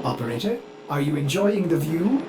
Operator, are you enjoying the view?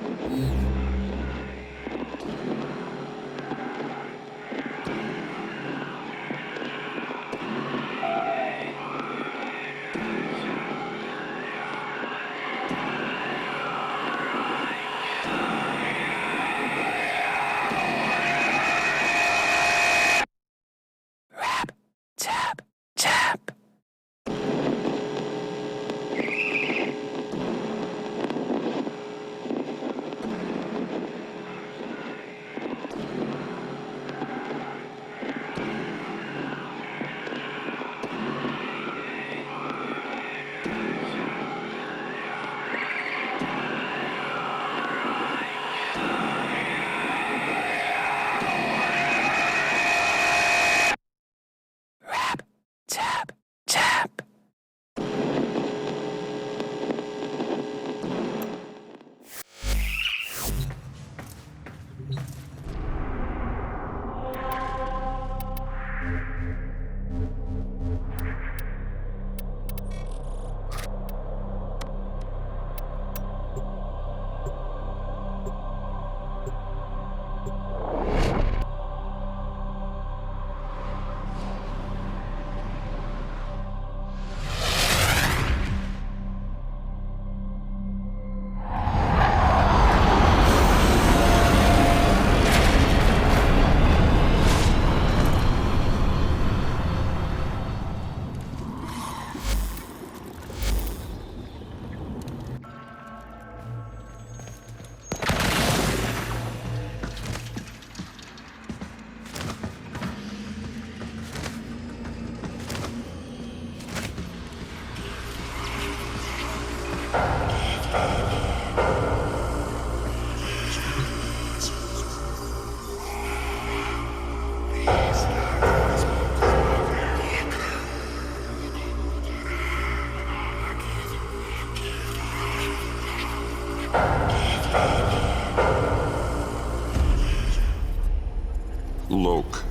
Loke,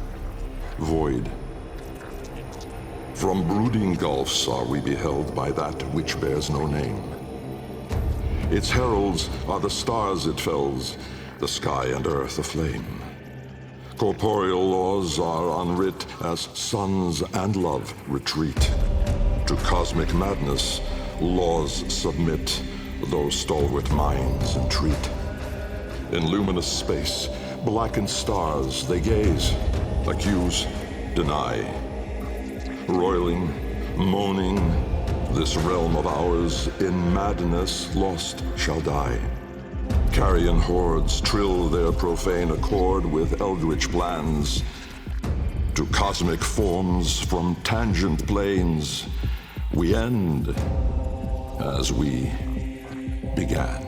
void. From brooding gulfs are we beheld by that which bears no name. Its heralds are the stars it fells, the sky and earth aflame. Corporeal laws are unwrit as suns and love retreat. To cosmic madness, laws submit, though stalwart minds entreat. In luminous space, blackened stars they gaze, accuse, deny. Roiling, moaning, this realm of ours in madness lost shall die. Carrion hordes trill their profane accord with eldritch plans. to cosmic forms from tangent planes, we end as we began.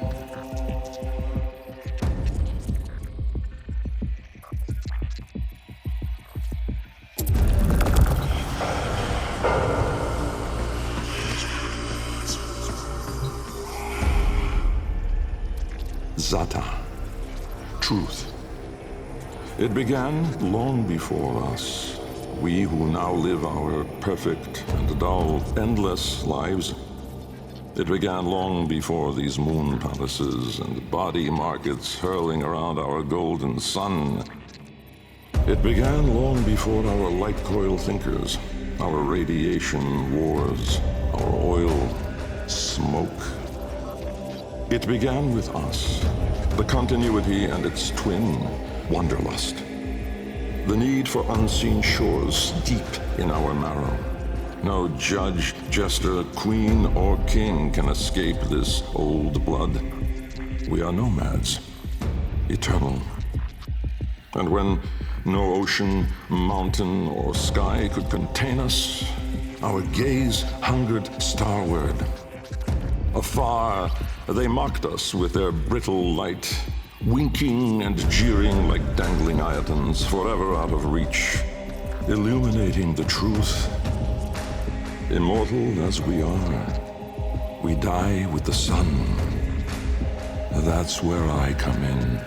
Zata, truth. It began long before us. We who now live our perfect and dull, endless lives. It began long before these moon palaces and body markets hurling around our golden sun. It began long before our light coil thinkers, our radiation wars, our oil smoke. It began with us, the continuity and its twin, wanderlust. The need for unseen shores deep in our marrow. No judge, jester, queen, or king can escape this old blood. We are nomads, eternal. And when no ocean, mountain, or sky could contain us, our gaze hungered starward. Afar, they mocked us with their brittle light, winking and jeering like dangling iotons, forever out of reach, illuminating the truth. Immortal as we are, we die with the sun. That's where I come in.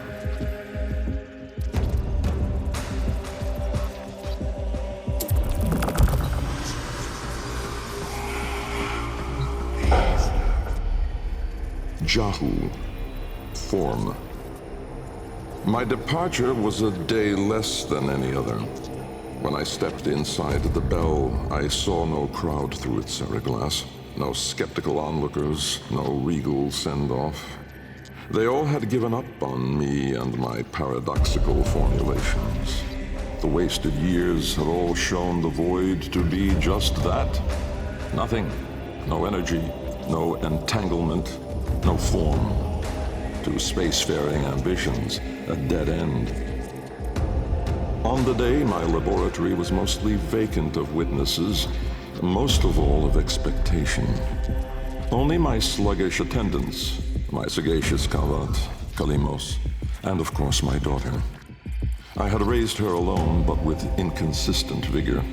Jahu, form. My departure was a day less than any other. When I stepped inside the bell, I saw no crowd through its seriglass, no skeptical onlookers, no regal send-off. They all had given up on me and my paradoxical formulations. The wasted years had all shown the void to be just that. Nothing. No energy, no entanglement, no form. To spacefaring ambitions, a dead end. On the day, my laboratory was mostly vacant of witnesses, most of all of expectation. Only my sluggish attendants, my sagacious Kavat, Kalimos, and of course my daughter. I had raised her alone, but with inconsistent vigor.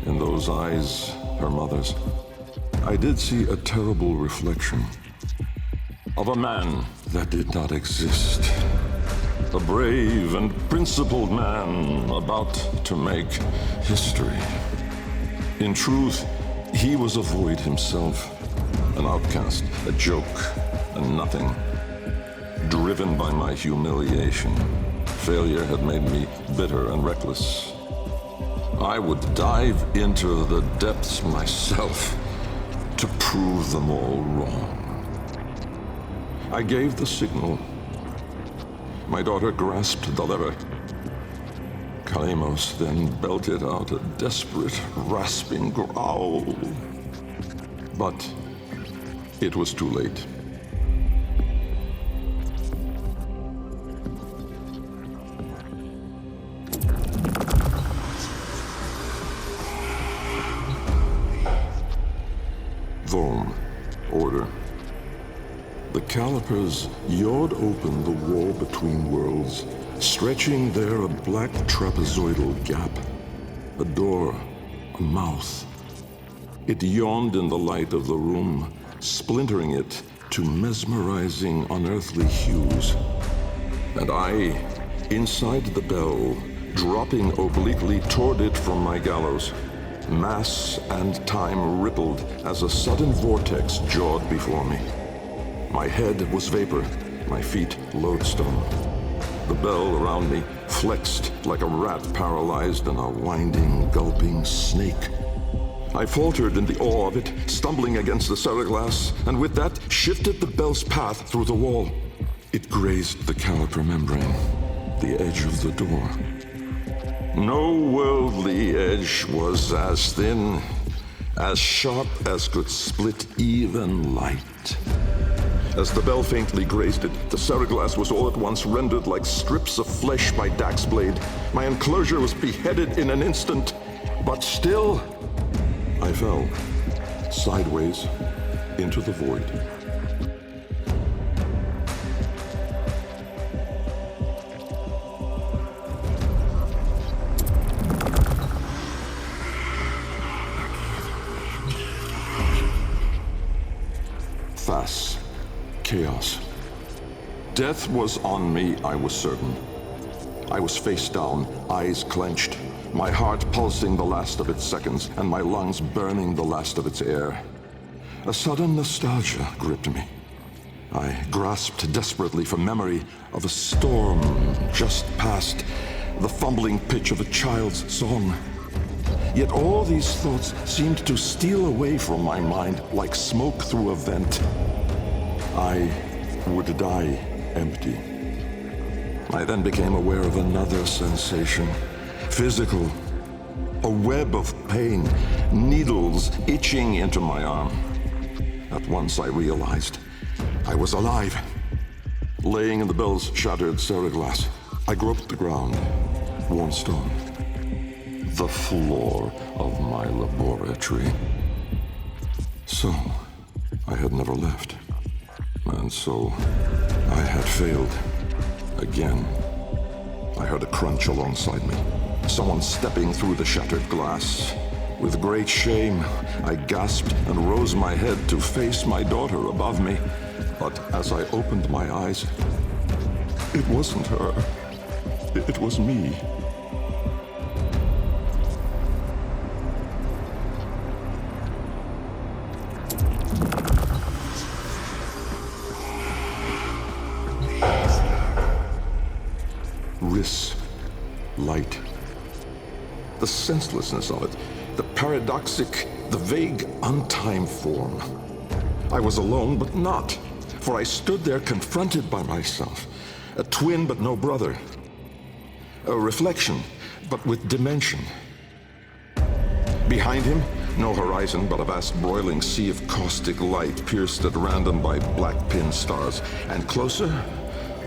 In those eyes, her mother's, I did see a terrible reflection of a man that did not exist. A brave and principled man about to make history. In truth, he was a void himself, an outcast, a joke, a nothing. Driven by my humiliation, failure had made me bitter and reckless. I would dive into the depths myself to prove them all wrong. I gave the signal. My daughter grasped the lever. Kalimos then belted out a desperate, rasping growl. But it was too late. Vorm, order. The calipers yawed open the wall between worlds, stretching there a black trapezoidal gap. A door, a mouth. It yawned in the light of the room, splintering it to mesmerizing, unearthly hues. And I, inside the bell, dropping obliquely toward it from my gallows. Mass and time rippled as a sudden vortex jawed before me. My head was vapor, my feet lodestone. The bell around me flexed like a rat paralyzed in a winding, gulping snake. I faltered in the awe of it, stumbling against the seriglass, and with that shifted the bell's path through the wall. It grazed the caliper membrane, the edge of the door. No worldly edge was as thin, as sharp as could split even light. As the bell faintly grazed it, the seriglass was all at once rendered like strips of flesh by Dak's blade. My enclosure was beheaded in an instant, but still, I fell, sideways, into the void. Thas. Chaos. Death was on me, I was certain. I was face down, eyes clenched, my heart pulsing the last of its seconds, and my lungs burning the last of its air. A sudden nostalgia gripped me. I grasped desperately for memory of a storm just past, the fumbling pitch of a child's song. Yet all these thoughts seemed to steal away from my mind like smoke through a vent. I would die empty. I then became aware of another sensation, physical. A web of pain, needles itching into my arm. At once I realized I was alive. Laying in the bell's shattered seriglass, I groped the ground, warm stone. The floor of my laboratory. So, I had never left. And so, I had failed. Again. I heard a crunch alongside me. Someone stepping through the shattered glass. With great shame, I gasped and rose my head to face my daughter above me. But as I opened my eyes, it wasn't her. It was me. Light. The senselessness of it, the paradoxic, the vague, untimed form. I was alone, but not, for I stood there confronted by myself, a twin but no brother, a reflection but with dimension. Behind him, no horizon but a vast broiling sea of caustic light pierced at random by black pin stars, and closer,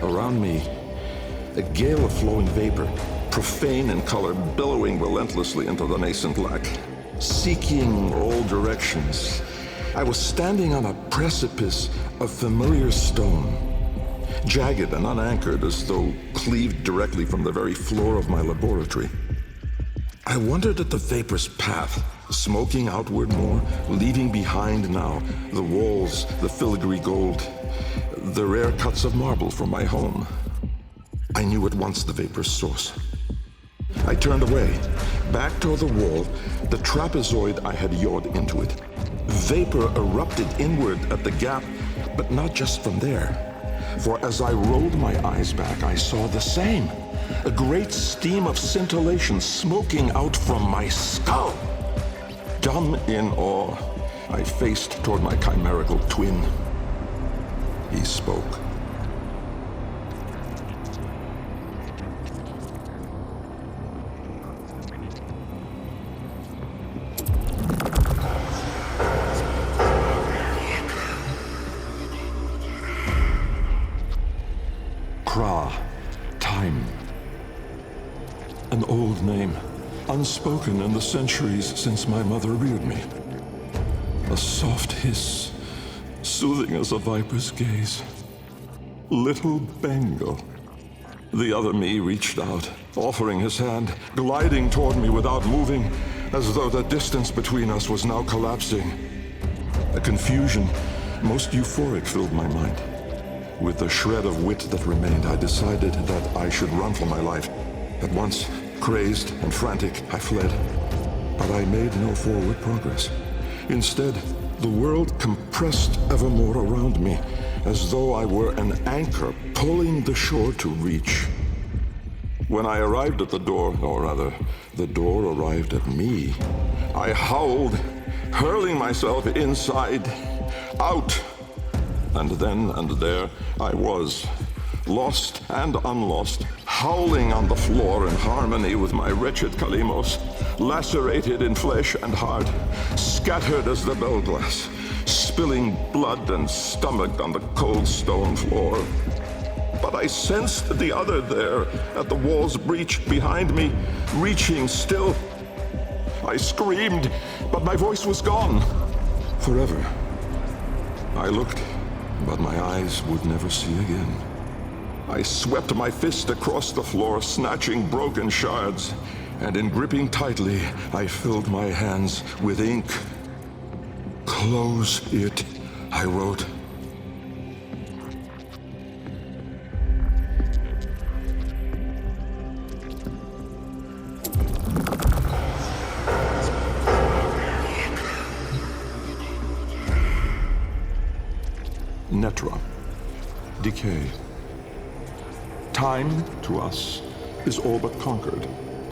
around me, a gale of flowing vapor, profane in color, billowing relentlessly into the nascent lack, seeking all directions. I was standing on a precipice of familiar stone, jagged and unanchored as though cleaved directly from the very floor of my laboratory. I wondered at the vapor's path, smoking outward more, leaving behind now the walls, the filigree gold, the rare cuts of marble from my home. I knew at once the vapor's source. I turned away, back toward the wall, the trapezoid I had yawed into it. Vapor erupted inward at the gap, but not just from there. For as I rolled my eyes back, I saw the same. A great steam of scintillation smoking out from my skull. Dumb in awe, I faced toward my chimerical twin. He spoke. Time. An old name, unspoken in the centuries since my mother reared me. A soft hiss, soothing as a viper's gaze. Little Bengal. The other me reached out, offering his hand, gliding toward me without moving, as though the distance between us was now collapsing. A confusion, most euphoric, filled my mind. With the shred of wit that remained, I decided that I should run for my life. At once, crazed and frantic, I fled. But I made no forward progress. Instead, the world compressed ever more around me, as though I were an anchor pulling the shore to reach. When I arrived at the door, or rather, the door arrived at me, I howled, hurling myself inside, out. And then and there I was, lost and unlost, howling on the floor in harmony with my wretched Deimos, lacerated in flesh and heart, scattered as the bell glass, spilling blood and stomach on the cold stone floor. But I sensed the other there, at the wall's breach behind me, reaching still. I screamed, but my voice was gone. Forever. I looked, but my eyes would never see again. I swept my fist across the floor, snatching broken shards, and in gripping tightly, I filled my hands with ink. "Close it," I wrote. Netra. Decay. Time, to us, is all but conquered.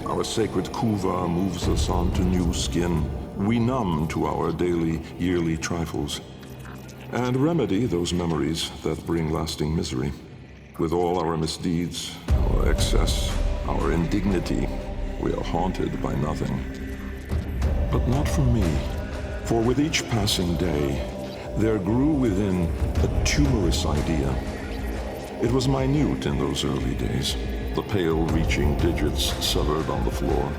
Our sacred kuva moves us on to new skin. We numb to our daily, yearly trifles, and remedy those memories that bring lasting misery. With all our misdeeds, our excess, our indignity, we are haunted by nothing. But not for me, for with each passing day, there grew within a tumorous idea. It was minute in those early days, the pale reaching digits severed on the floor,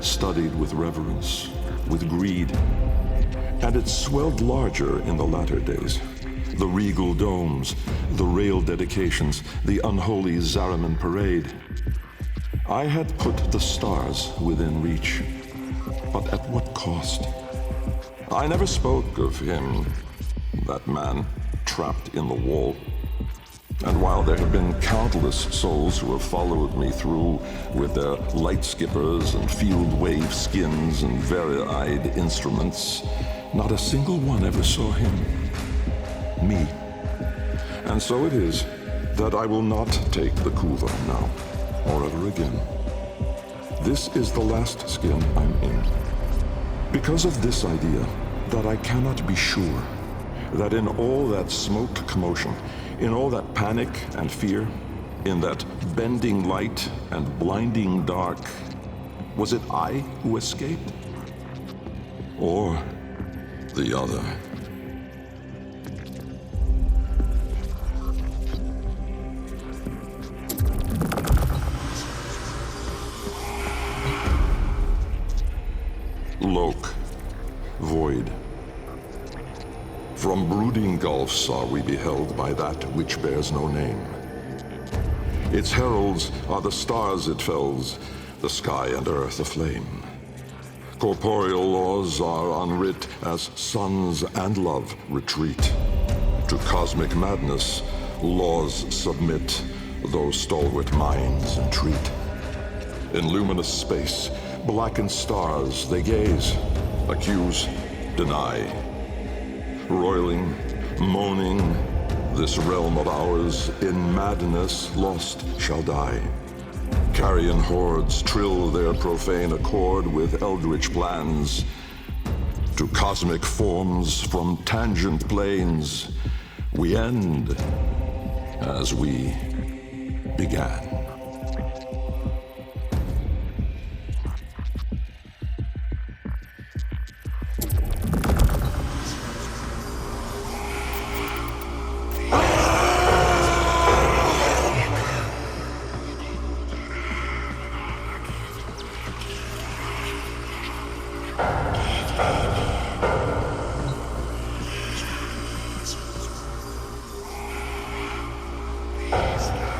studied with reverence, with greed. And it swelled larger in the latter days. The regal domes, the rail dedications, the unholy Zariman parade. I had put the stars within reach, but at what cost? I never spoke of him, that man trapped in the wall. And while there have been countless souls who have followed me through with their light skippers and field wave skins and very-eyed instruments, not a single one ever saw him. Me. And so it is that I will not take the kuva now, or ever again. This is the last skin I'm in. Because of this idea, that I cannot be sure that in all that smoke commotion, in all that panic and fear, in that bending light and blinding dark, was it I who escaped? Or the other? Loke, void. From brooding gulfs are we beheld by that which bears no name. Its heralds are the stars it fells, the sky and earth aflame. Corporeal laws are unwrit as suns and love retreat. To cosmic madness, laws submit, though stalwart minds entreat. In luminous space, blackened stars they gaze, accuse, deny. Roiling, moaning, this realm of ours in madness lost shall die. Carrion hordes trill their profane accord with eldritch plans. To cosmic forms from tangent planes, we end as we began.